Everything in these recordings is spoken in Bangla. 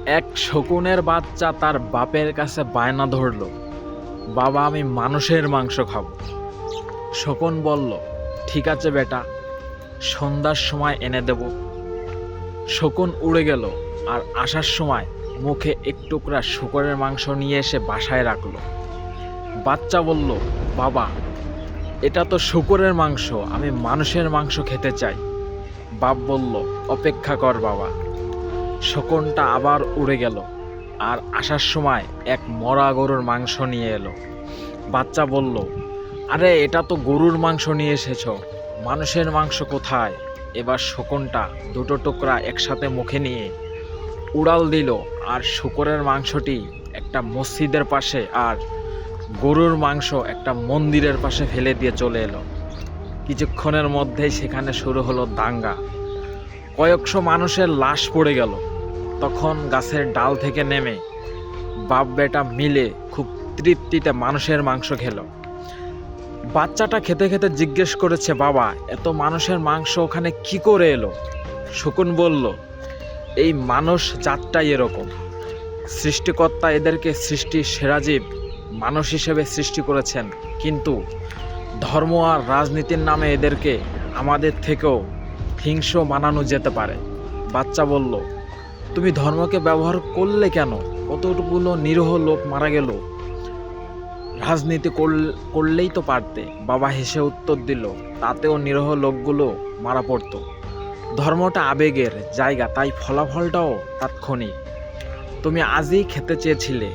এক শকুনের বাচ্চা তার বাপের কাছে বায়না ধরল, বাবা আমি মানুষের মাংস খাবো। শকুন বলল, ঠিক আছে বেটা, সন্ধ্যার সময় এনে দেব। শকুন উড়ে গেল আর আসার সময় মুখে এক টুকরা শূকরের মাংস নিয়ে এসে বাসায় রাখলো। বাচ্চা বলল, বাবা এটা তো শূকরের মাংস, আমি মানুষের মাংস খেতে চাই। বাপ বলল, অপেক্ষা কর বাবা। শকুনটা আবার উড়ে গেল আর আসার সময় এক মরা গরুর মাংস নিয়ে এলো। বাচ্চা বলল, আরে এটা তো গরুর মাংস নিয়ে এসেছো, মানুষের মাংস কোথায়? এবার শকুনটা দুটো টুকরা একসাথে মুখে নিয়ে উড়াল দিল আর শূকরের মাংসটি একটা মসজিদের পাশে আর গরুর মাংস একটা মন্দিরের পাশে ফেলে দিয়ে চলে এলো। কিছুক্ষণের মধ্যেই সেখানে শুরু হলো দাঙ্গা। কয়েকশো মানুষের লাশ পড়ে গেল। তখন গাছের ডাল থেকে নেমে বাপ বেটা মিলে খুব তৃপ্তিতে মানুষের মাংস খেলো। বাচ্চাটা খেতে খেতে জিজ্ঞেস করেছে, বাবা এত মানুষের মাংস ওখানে কি করে এলো? শকুন বলল, এই মানুষ জাতটাই এরকম, সৃষ্টিকর্তা এদেরকে সৃষ্টির সেরা জীব মানুষ হিসেবে সৃষ্টি করেছেন, কিন্তু ধর্ম আর রাজনীতির নামে এদেরকে আমাদের থেকেও হিংস্র বানানো যেতে পারে। বাচ্চা বলল, তুমি ধর্মকে ব্যবহার করলে কেন? কতগুলো নিরীহ লোক মারা গেল, রাজনীতি করলেই তো পারতে। বাবা হেসে উত্তর দিল, তাতেও নিরীহ লোকগুলো মারা পড়তো। ধর্মটা আবেগের জায়গা, তাই ফলাফলটাও তাৎক্ষণিক। তুমি আজই খেতে চেয়েছিলে,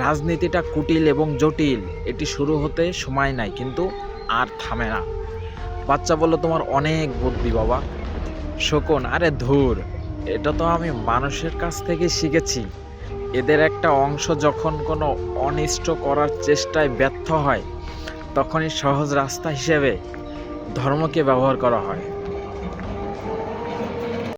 রাজনীতিটা কুটিল এবং জটিল, এটি শুরু হতে সময় নাই কিন্তু আর থামে না। বাচ্চা বলল, তোমার অনেক বুদ্ধি বাবা। শকুন, আরে ধুর, এটা তো আমি মানুষের কাছ থেকে শিখেছি। এদের একটা অংশ যখন কোনো অনিষ্ট করার চেষ্টায় ব্যর্থ হয়, তখনই সহজ রাস্তা হিসেবে ধর্মকে ব্যবহার করা হয়।